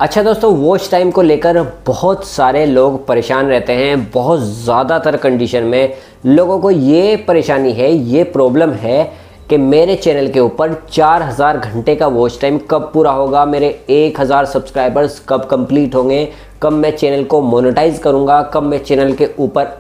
अच्छा दोस्तों, watch time को लेकर बहुत सारे लोग परेशान रहते हैं। बहुत ज़्यादातर कंडीशन में लोगों को ये परेशानी है, ये प्रॉब्लम है कि मेरे चैनल के ऊपर 4000 घंटे का वॉच टाइम कब पूरा होगा, मेरे 1000 सब्सक्राइबर्स कब कंप्लीट होंगे, कब मैं चैनल को मोनेटाइज करूँगा, कब मैं चैनल के ऊपर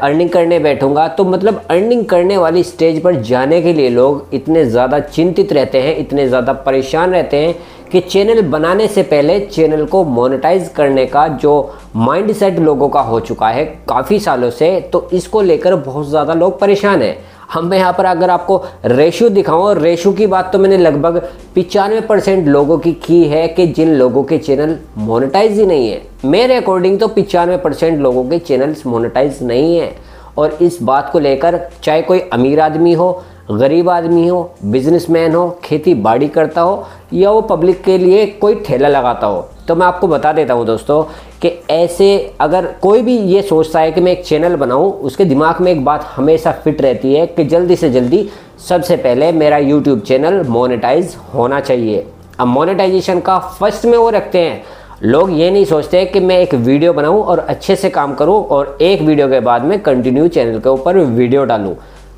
अर्निंग करने बैठूंगा। तो मतलब अर्निंग करने वाली स्टेज पर जाने के लिए लोग इतने ज़्यादा चिंतित रहते हैं, इतने ज़्यादा परेशान रहते हैं कि चैनल बनाने से पहले चैनल को मोनेटाइज करने का जो माइंडसेट लोगों का हो चुका है काफ़ी सालों से, तो इसको लेकर बहुत ज़्यादा लोग परेशान हैं। मैं यहाँ पर अगर आपको रेशो दिखाऊं, रेशो की बात तो मैंने लगभग 95% लोगों की है कि जिन लोगों के चैनल मोनेटाइज ही नहीं है। मेरे अकॉर्डिंग तो 95% लोगों के चैनल्स मोनेटाइज नहीं है। और इस बात को लेकर चाहे कोई अमीर आदमी हो, गरीब आदमी हो, बिजनेसमैन हो, खेती बाड़ी करता हो या वो पब्लिक के लिए कोई ठेला लगाता हो, तो मैं आपको बता देता हूँ दोस्तों कि ऐसे अगर कोई भी ये सोचता है कि मैं एक चैनल बनाऊँ, उसके दिमाग में एक बात हमेशा फिट रहती है कि जल्दी से जल्दी सबसे पहले मेरा यूट्यूब चैनल मोनेटाइज होना चाहिए। अब मोनेटाइजेशन का फर्स्ट में वो रखते हैं। लोग ये नहीं सोचते कि मैं एक वीडियो बनाऊं और अच्छे से काम करूं और एक वीडियो के बाद में कंटिन्यू चैनल के ऊपर वीडियो डालूं।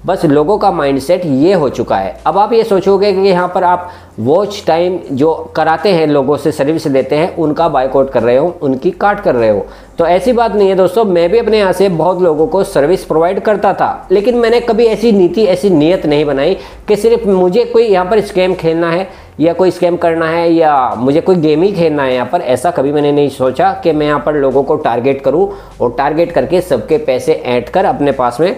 बस लोगों का माइंडसेट ये हो चुका है। अब आप ये सोचोगे कि यहाँ पर आप वॉच टाइम जो कराते हैं, लोगों से सर्विस लेते हैं, उनका बायकॉट कर रहे हो, उनकी काट कर रहे हो। तो ऐसी बात नहीं है दोस्तों। मैं भी अपने यहाँ से बहुत लोगों को सर्विस प्रोवाइड करता था, लेकिन मैंने कभी ऐसी नीति, ऐसी नीयत नहीं बनाई कि सिर्फ मुझे कोई यहाँ पर स्कैम खेलना है या कोई स्कैम करना है या मुझे कोई गेम ही खेलना है। यहाँ पर ऐसा कभी मैंने नहीं सोचा कि मैं यहाँ पर लोगों को टारगेट करूँ और टारगेट करके सबके पैसे ऐंठ कर अपने पास में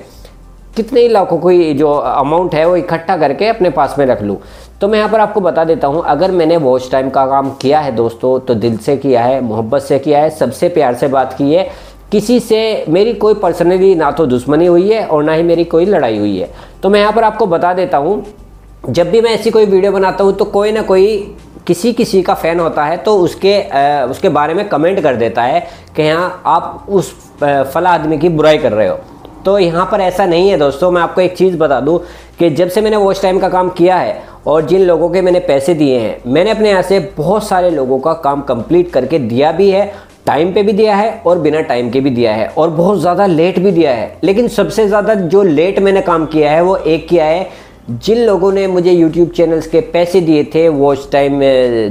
कितने ही लाखों कोई जो अमाउंट है वो इकट्ठा करके अपने पास में रख लूँ। तो मैं यहाँ पर आपको बता देता हूँ, अगर मैंने वॉच टाइम का काम किया है दोस्तों तो दिल से किया है, मोहब्बत से किया है, सबसे प्यार से बात की है। किसी से मेरी कोई पर्सनली ना तो दुश्मनी हुई है और ना ही मेरी कोई लड़ाई हुई है। तो मैं यहाँ पर आपको बता देता हूँ, जब भी मैं ऐसी कोई वीडियो बनाता हूँ तो कोई ना कोई किसी का फ़ैन होता है तो उसके बारे में कमेंट कर देता है कि यहाँ आप उस फला आदमी की बुराई कर रहे हो। तो यहाँ पर ऐसा नहीं है दोस्तों। मैं आपको एक चीज़ बता दूँ कि जब से मैंने वॉच टाइम का काम किया है और जिन लोगों के मैंने पैसे दिए हैं, मैंने अपने यहाँ से बहुत सारे लोगों का काम कंप्लीट करके दिया भी है, टाइम पे भी दिया है और बिना टाइम के भी दिया है और बहुत ज़्यादा लेट भी दिया है। लेकिन सबसे ज़्यादा जो लेट मैंने काम किया है वो एक किया है, जिन लोगों ने मुझे यूट्यूब चैनल्स के पैसे दिए थे वॉच टाइम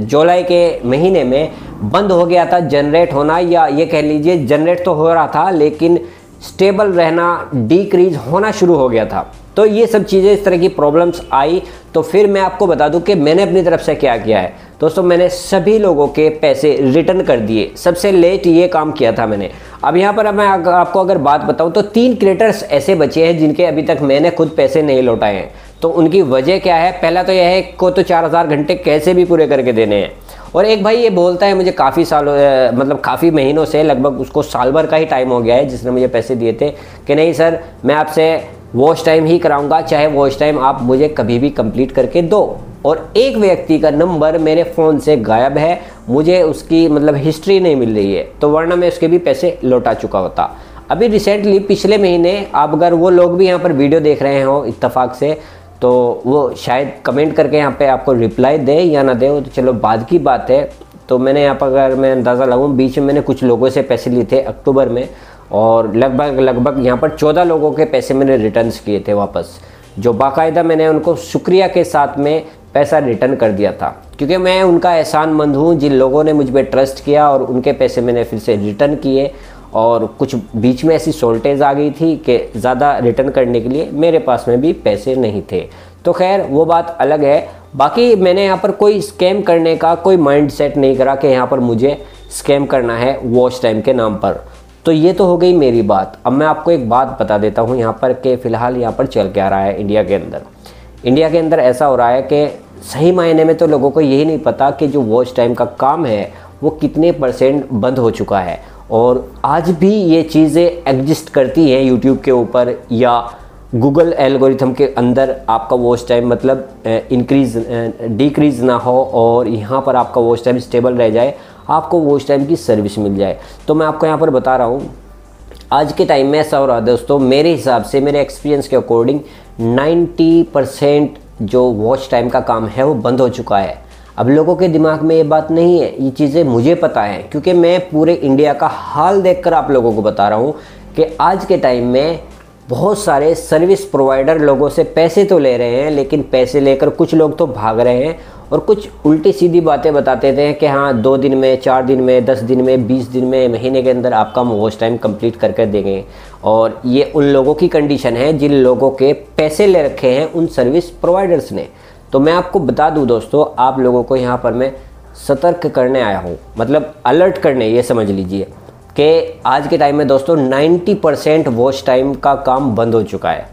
जुलाई के महीने में बंद हो गया था जनरेट होना, या ये कह लीजिए जनरेट तो हो रहा था लेकिन स्टेबल रहना, डिक्रीज होना शुरू हो गया था। तो ये सब चीज़ें, इस तरह की प्रॉब्लम्स आई। तो फिर मैं आपको बता दूं कि मैंने अपनी तरफ से क्या किया है दोस्तों। मैंने सभी लोगों के पैसे रिटर्न कर दिए। सबसे लेट ये काम किया था मैंने। अब यहाँ पर मैं आपको अगर बात बताऊं तो 3 क्रिएटर्स ऐसे बचे हैं जिनके अभी तक मैंने खुद पैसे नहीं लौटाए हैं। तो उनकी वजह क्या है? पहला तो यह है को तो 4000 घंटे कैसे भी पूरे करके देने हैं। और एक भाई ये बोलता है मुझे काफ़ी सालों मतलब काफ़ी महीनों से, लगभग उसको साल भर का ही टाइम हो गया है, जिसने मुझे पैसे दिए थे, कि नहीं सर मैं आपसे वॉच टाइम ही कराऊंगा, चाहे वॉच टाइम आप मुझे कभी भी कंप्लीट करके दो। और एक व्यक्ति का नंबर मेरे फ़ोन से गायब है, मुझे उसकी मतलब हिस्ट्री नहीं मिल रही है, तो वरना मैं उसके भी पैसे लौटा चुका होता। अभी रिसेंटली पिछले महीने, आप अगर वो लोग भी यहाँ पर वीडियो देख रहे हो इत्तेफाक से, तो वो शायद कमेंट करके यहाँ पे आपको रिप्लाई दे या ना दे, तो चलो बाद की बात है। तो मैंने यहाँ पर अगर मैं अंदाज़ा लगाऊँ, बीच में मैंने कुछ लोगों से पैसे लिए थे अक्टूबर में, और लगभग यहाँ पर 14 लोगों के पैसे मैंने रिटर्न्स किए थे वापस, जो बाकायदा मैंने उनको शुक्रिया के साथ में पैसा रिटर्न कर दिया था, क्योंकि मैं उनका एहसानमंद हूँ जिन लोगों ने मुझ पर ट्रस्ट किया और उनके पैसे मैंने फिर से रिटर्न किए। और कुछ बीच में ऐसी शॉर्टेज आ गई थी कि ज़्यादा रिटर्न करने के लिए मेरे पास में भी पैसे नहीं थे। तो खैर वो बात अलग है। बाकी मैंने यहाँ पर कोई स्कैम करने का कोई माइंडसेट नहीं करा कि यहाँ पर मुझे स्कैम करना है वॉच टाइम के नाम पर। तो ये तो हो गई मेरी बात। अब मैं आपको एक बात बता देता हूँ यहाँ पर कि फ़िलहाल यहाँ पर चल क्या रहा है इंडिया के अंदर ऐसा हो रहा है कि सही मायने में तो लोगों को यही नहीं पता कि जो वॉच टाइम का काम है वो कितने % बंद हो चुका है। और आज भी ये चीज़ें एग्जिस्ट करती हैं यूट्यूब के ऊपर या गूगल एल्गोरिथम के अंदर। आपका वॉच टाइम मतलब डिक्रीज़ ना हो और यहाँ पर आपका वॉच टाइम स्टेबल रह जाए, आपको वॉच टाइम की सर्विस मिल जाए। तो मैं आपको यहाँ पर बता रहा हूँ, आज के टाइम में ऐसा हो रहा है दोस्तों, मेरे हिसाब से, मेरे एक्सपीरियंस के अकॉर्डिंग 90% जो वॉच टाइम का काम है वो बंद हो चुका है। अब लोगों के दिमाग में ये बात नहीं है, ये चीज़ें मुझे पता है क्योंकि मैं पूरे इंडिया का हाल देखकर आप लोगों को बता रहा हूँ कि आज के टाइम में बहुत सारे सर्विस प्रोवाइडर लोगों से पैसे तो ले रहे हैं, लेकिन पैसे लेकर कुछ लोग तो भाग रहे हैं और कुछ उल्टी सीधी बातें बताते थे कि हाँ 2 दिन में, 4 दिन में, 10 दिन में, 20 दिन में, महीने के अंदर आपका वॉच टाइम कंप्लीट करके देंगे। और ये उन लोगों की कंडीशन है जिन लोगों के पैसे ले रखे हैं उन सर्विस प्रोवाइडर्स ने। तो मैं आपको बता दूं दोस्तों, आप लोगों को यहाँ पर मैं सतर्क करने आया हूँ, मतलब अलर्ट करने, ये समझ लीजिए कि आज के टाइम में दोस्तों 90% वॉच टाइम का काम बंद हो चुका है।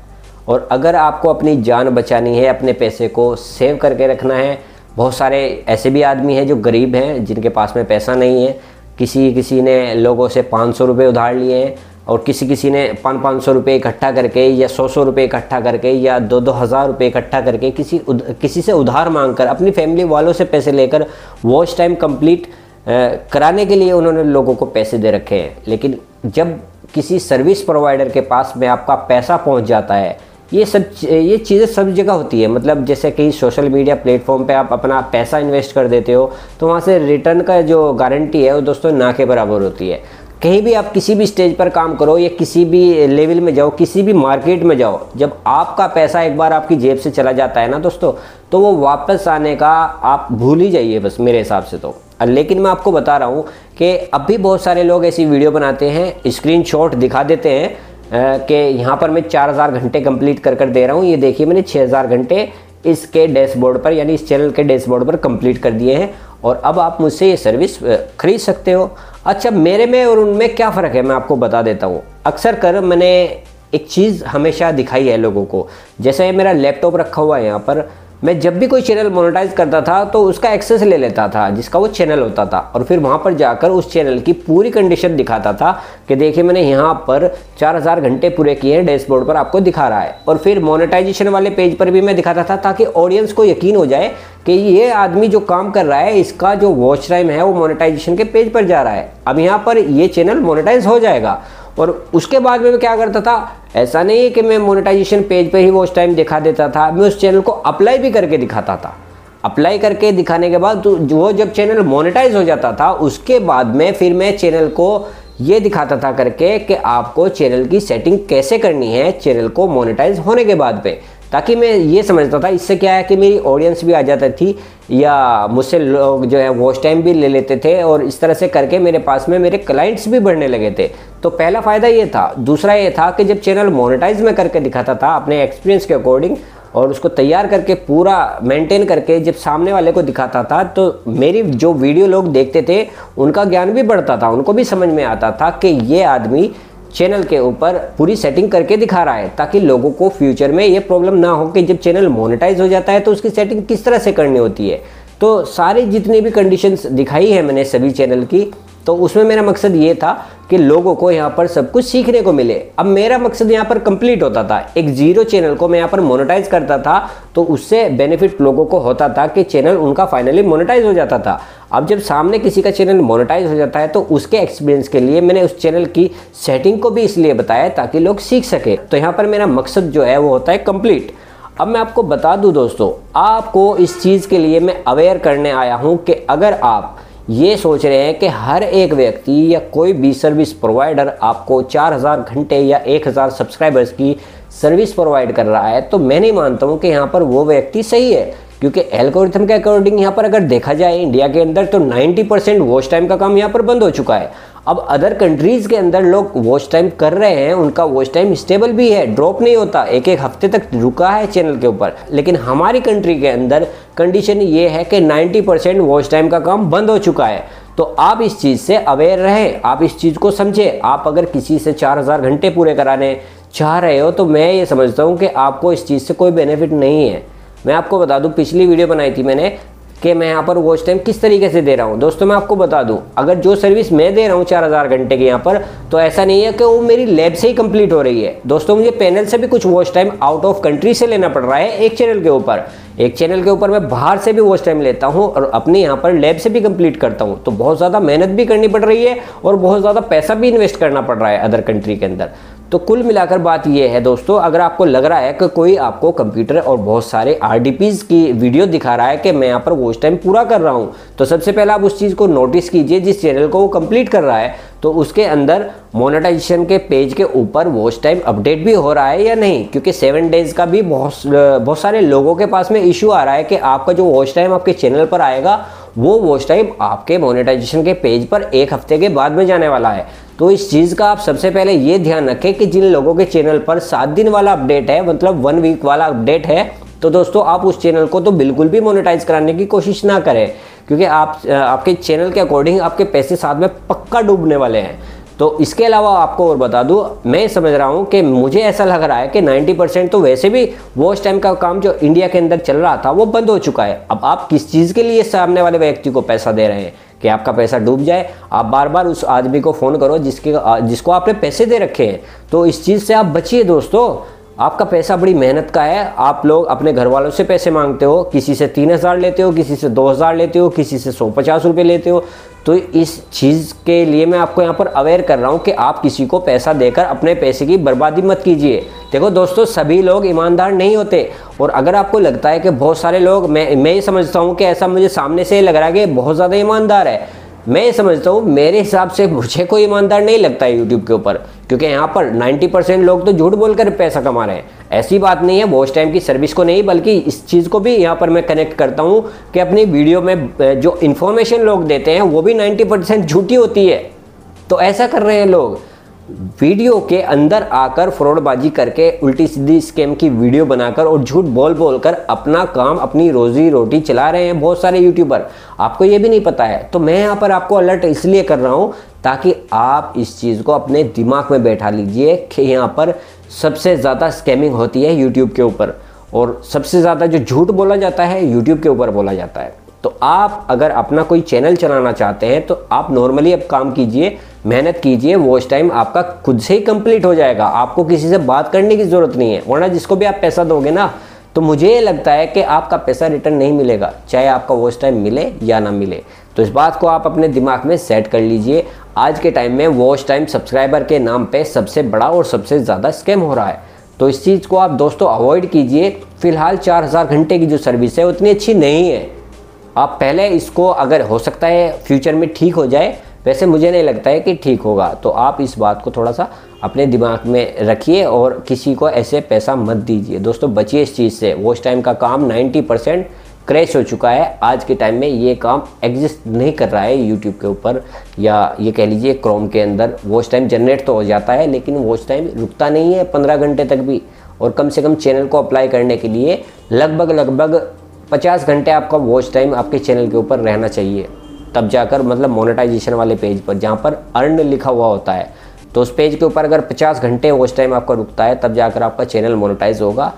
और अगर आपको अपनी जान बचानी है, अपने पैसे को सेव करके रखना है, बहुत सारे ऐसे भी आदमी हैं जो गरीब हैं जिनके पास में पैसा नहीं है, किसी ने लोगों से 500 रुपये उधार लिए हैं और किसी ने 500 रुपये इकट्ठा करके या 100 रुपये इकट्ठा करके या 2 हज़ार रुपये इकट्ठा करके किसी से उधार मांगकर अपनी फैमिली वालों से पैसे लेकर वॉच टाइम कंप्लीट कराने के लिए उन्होंने लोगों को पैसे दे रखे हैं। लेकिन जब किसी सर्विस प्रोवाइडर के पास में आपका पैसा पहुंच जाता है, ये चीज़ें सब जगह होती है, मतलब जैसे कि सोशल मीडिया प्लेटफॉर्म पे आप अपना पैसा इन्वेस्ट कर देते हो तो वहाँ से रिटर्न का जो गारंटी है वो दोस्तों ना के बराबर होती है। कहीं भी आप किसी भी स्टेज पर काम करो या किसी भी लेवल में जाओ, किसी भी मार्केट में जाओ, जब आपका पैसा एक बार आपकी जेब से चला जाता है ना दोस्तों, तो वो वापस आने का आप भूल ही जाइए बस, मेरे हिसाब से तो। लेकिन मैं आपको बता रहा हूँ कि अब भी बहुत सारे लोग ऐसी वीडियो बनाते हैं, स्क्रीनशॉट दिखा देते हैं कि यहाँ पर मैं 4000 घंटे कंप्लीट कर दे रहा हूँ, ये देखिए मैंने 6000 घंटे इसके डैशबोर्ड पर यानी इस चैनल के डैशबोर्ड पर कंप्लीट कर दिए हैं और अब आप मुझसे ये सर्विस खरीद सकते हो। अच्छा, मेरे में और उनमें क्या फ़र्क है मैं आपको बता देता हूँ। अक्सर कर मैंने एक चीज़ हमेशा दिखाई है लोगों को, जैसे मेरा लैपटॉप रखा हुआ है यहाँ पर, मैं जब भी कोई चैनल मोनेटाइज करता था तो उसका एक्सेस ले लेता था जिसका वो चैनल होता था और फिर वहाँ पर जाकर उस चैनल की पूरी कंडीशन दिखाता था कि देखिए मैंने यहाँ पर 4000 घंटे पूरे किए हैं, डैशबोर्ड पर आपको दिखा रहा है। और फिर मोनेटाइजेशन वाले पेज पर भी मैं दिखाता था ताकि ऑडियंस को यकीन हो जाए कि ये आदमी जो काम कर रहा है इसका जो वॉच टाइम है वो मोनेटाइजेशन के पेज पर जा रहा है, अब यहाँ पर ये चैनल मोनेटाइज हो जाएगा। और उसके बाद में मैं क्या करता था, ऐसा नहीं है कि मैं मोनेटाइजेशन पेज पे ही वॉच टाइम दिखा देता था, मैं उस चैनल को अप्लाई भी करके दिखाता था। अप्लाई करके दिखाने के बाद तो वो जब चैनल मोनेटाइज हो जाता था उसके बाद में फिर मैं चैनल को ये दिखाता था करके कि आपको चैनल की सेटिंग कैसे करनी है चैनल को मोनेटाइज होने के बाद पे, ताकि मैं ये समझता था इससे क्या है कि मेरी ऑडियंस भी आ जाती थी या मुझसे लोग जो है वॉच टाइम भी ले लेते थे और इस तरह से करके मेरे पास में मेरे क्लाइंट्स भी बढ़ने लगे थे। तो पहला फ़ायदा ये था। दूसरा ये था कि जब चैनल मोनेटाइज में करके दिखाता था अपने एक्सपीरियंस के अकॉर्डिंग और उसको तैयार करके पूरा मेंटेन करके जब सामने वाले को दिखाता था तो मेरी जो वीडियो लोग देखते थे उनका ज्ञान भी बढ़ता था, उनको भी समझ में आता था कि ये आदमी चैनल के ऊपर पूरी सेटिंग करके दिखा रहा है, ताकि लोगों को फ्यूचर में ये प्रॉब्लम ना हो कि जब चैनल मोनेटाइज हो जाता है तो उसकी सेटिंग किस तरह से करनी होती है। तो सारी जितनी भी कंडीशंस दिखाई है मैंने सभी चैनल की, तो उसमें मेरा मकसद ये था कि लोगों को यहाँ पर सब कुछ सीखने को मिले। अब मेरा मकसद यहाँ पर कंप्लीट होता था, एक जीरो चैनल को मैं यहाँ पर मोनेटाइज करता था तो उससे बेनिफिट लोगों को होता था कि चैनल उनका फाइनली मोनेटाइज हो जाता था। अब जब सामने किसी का चैनल मोनेटाइज हो जाता है तो उसके एक्सपीरियंस के लिए मैंने उस चैनल की सेटिंग को भी इसलिए बताया ताकि लोग सीख सके। तो यहाँ पर मेरा मकसद जो है वो होता है कंप्लीट। अब मैं आपको बता दूं दोस्तों, आपको इस चीज़ के लिए मैं अवेयर करने आया हूँ कि अगर आप ये सोच रहे हैं कि हर एक व्यक्ति या कोई भी सर्विस प्रोवाइडर आपको 4000 घंटे या 1000 सब्सक्राइबर्स की सर्विस प्रोवाइड कर रहा है, तो मैं नहीं मानता हूँ कि यहाँ पर वो व्यक्ति सही है। क्योंकि एल्गोरिथम के अकॉर्डिंग यहाँ पर अगर देखा जाए इंडिया के अंदर तो 90% वॉच टाइम का काम यहाँ पर बंद हो चुका है। अब अदर कंट्रीज़ के अंदर लोग वॉच टाइम कर रहे हैं, उनका वॉच टाइम स्टेबल भी है, ड्रॉप नहीं होता, एक हफ्ते तक रुका है चैनल के ऊपर। लेकिन हमारी कंट्री के अंदर कंडीशन ये है कि 90% वॉच टाइम का काम बंद हो चुका है। तो आप इस चीज़ से अवेयर रहें, आप इस चीज़ को समझें। आप अगर किसी से 4000 घंटे पूरे कराने चाह रहे हो तो मैं ये समझता हूँ कि आपको इस चीज़ से कोई बेनिफिट नहीं है। मैं आपको बता दूं, पिछली वीडियो बनाई थी मैंने कि मैं यहाँ पर वॉच टाइम किस तरीके से दे रहा हूँ। दोस्तों मैं आपको बता दूं, अगर जो सर्विस मैं दे रहा हूँ 4000 घंटे की यहाँ पर, तो ऐसा नहीं है कि वो मेरी लैब से ही कंप्लीट हो रही है। दोस्तों मुझे पैनल से भी कुछ watch time out of country से लेना पड़ रहा है एक चैनल के ऊपर। एक चैनल के ऊपर मैं बाहर से भी वॉच टाइम लेता हूँ और अपने यहाँ पर लैब से भी कंप्लीट करता हूँ। तो बहुत ज़्यादा मेहनत भी करनी पड़ रही है और बहुत ज़्यादा पैसा भी इन्वेस्ट करना पड़ रहा है अदर कंट्री के अंदर। तो कुल मिलाकर बात ये है दोस्तों, अगर आपको लग रहा है कि कोई आपको कंप्यूटर और बहुत सारे RDPs की वीडियो दिखा रहा है कि मैं यहाँ पर वॉच टाइम पूरा कर रहा हूँ, तो सबसे पहले आप उस चीज़ को नोटिस कीजिए जिस चैनल को वो कंप्लीट कर रहा है, तो उसके अंदर मोनेटाइजेशन के पेज के ऊपर वॉच टाइम अपडेट भी हो रहा है या नहीं। क्योंकि 7 डेज़ का भी बहुत सारे लोगों के पास में इशू आ रहा है कि आपका जो वॉच टाइम आपके चैनल पर आएगा वो वॉच टाइम आपके मोनेटाइजेशन के पेज पर 1 हफ्ते के बाद में जाने वाला है। तो इस चीज़ का आप सबसे पहले ये ध्यान रखें कि जिन लोगों के चैनल पर 7 दिन वाला अपडेट है, मतलब 1 वीक वाला अपडेट है, तो दोस्तों आप उस चैनल को तो बिल्कुल भी मोनेटाइज कराने की कोशिश ना करें, क्योंकि आपके चैनल के अकॉर्डिंग आपके पैसे साथ में पक्का डूबने वाले हैं। तो इसके अलावा आपको और बता दूं, मैं समझ रहा हूं कि मुझे ऐसा लग रहा है कि 90% तो वैसे भी वॉच टाइम का काम जो इंडिया के अंदर चल रहा था वो बंद हो चुका है। अब आप किस चीज़ के लिए सामने वाले व्यक्ति को पैसा दे रहे हैं कि आपका पैसा डूब जाए? आप बार बार उस आदमी को फ़ोन करो जिसको आपने पैसे दे रखे हैं। तो इस चीज़ से आप बचिए दोस्तों, आपका पैसा बड़ी मेहनत का है। आप लोग अपने घर वालों से पैसे मांगते हो, किसी से 3000 लेते हो, किसी से 2000 लेते हो, किसी से 150 रुपये लेते हो। तो इस चीज़ के लिए मैं आपको यहाँ पर अवेयर कर रहा हूँ कि आप किसी को पैसा देकर अपने पैसे की बर्बादी मत कीजिए। देखो दोस्तों, सभी लोग ईमानदार नहीं होते, और अगर आपको लगता है कि बहुत सारे लोग, मैं ये समझता हूँ कि ऐसा मुझे सामने से लग रहा है कि बहुत ज़्यादा ईमानदार है, मैं ये समझता हूँ, मेरे हिसाब से मुझे कोई ईमानदार नहीं लगता है यूट्यूब के ऊपर, क्योंकि यहाँ पर 90% लोग तो झूठ बोलकर पैसा कमा रहे हैं। ऐसी बात नहीं है वॉच टाइम की सर्विस को नहीं, बल्कि इस चीज़ को भी यहाँ पर मैं कनेक्ट करता हूँ कि अपनी वीडियो में जो इन्फॉर्मेशन लोग देते हैं वो भी 90% झूठी होती है। तो ऐसा कर रहे हैं लोग, वीडियो के अंदर आकर फ्रॉडबाजी करके उल्टी सीधी स्कैम की वीडियो बनाकर और झूठ बोल बोल कर अपना काम, अपनी रोजी रोटी चला रहे हैं बहुत सारे यूट्यूबर। आपको ये भी नहीं पता है। तो मैं यहाँ पर आपको अलर्ट इसलिए कर रहा हूँ ताकि आप इस चीज़ को अपने दिमाग में बैठा लीजिए कि यहाँ पर सबसे ज़्यादा स्कैमिंग होती है यूट्यूब के ऊपर, और सबसे ज़्यादा जो झूठ बोला जाता है यूट्यूब के ऊपर बोला जाता है। तो आप अगर अपना कोई चैनल चलाना चाहते हैं तो आप नॉर्मली अब काम कीजिए, मेहनत कीजिए, वॉच टाइम आपका खुद से ही कंप्लीट हो जाएगा। आपको किसी से बात करने की ज़रूरत नहीं है, वरना जिसको भी आप पैसा दोगे ना, तो मुझे लगता है कि आपका पैसा रिटर्न नहीं मिलेगा, चाहे आपका वॉच टाइम मिले या ना मिले। तो इस बात को आप अपने दिमाग में सेट कर लीजिए। आज के टाइम में वॉच टाइम सब्सक्राइबर के नाम पे सबसे बड़ा और सबसे ज़्यादा स्कैम हो रहा है। तो इस चीज़ को आप दोस्तों अवॉइड कीजिए। फिलहाल 4000 घंटे की जो सर्विस है उतनी अच्छी नहीं है। आप पहले इसको, अगर हो सकता है फ्यूचर में ठीक हो जाए, वैसे मुझे नहीं लगता है कि ठीक होगा। तो आप इस बात को थोड़ा सा अपने दिमाग में रखिए और किसी को ऐसे पैसा मत दीजिए। दोस्तों बचिए इस चीज़ से। वॉच टाइम का काम 90% क्रैश हो चुका है। आज के टाइम में ये काम एग्जिस्ट नहीं कर रहा है यूट्यूब के ऊपर, या ये कह लीजिए क्रोम के अंदर। वॉच टाइम जनरेट तो हो जाता है लेकिन वॉच टाइम रुकता नहीं है 15 घंटे तक भी। और कम से कम चैनल को अप्लाई करने के लिए लगभग 50 घंटे आपका वॉच टाइम आपके चैनल के ऊपर रहना चाहिए, तब जाकर, मतलब मोनेटाइजेशन वाले पेज पर जहाँ पर अर्न लिखा हुआ होता है, तो उस पेज के ऊपर अगर 50 घंटे वॉच टाइम आपका रुकता है तब जाकर आपका चैनल मोनेटाइज होगा,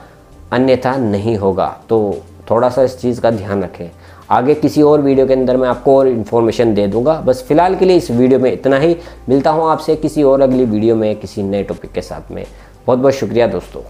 अन्यथा नहीं होगा। तो थोड़ा सा इस चीज़ का ध्यान रखें। आगे किसी और वीडियो के अंदर मैं आपको और इन्फॉर्मेशन दे दूंगा। बस फिलहाल के लिए इस वीडियो में इतना ही। मिलता हूँ आपसे किसी और अगली वीडियो में किसी नए टॉपिक के साथ में। बहुत बहुत शुक्रिया दोस्तों।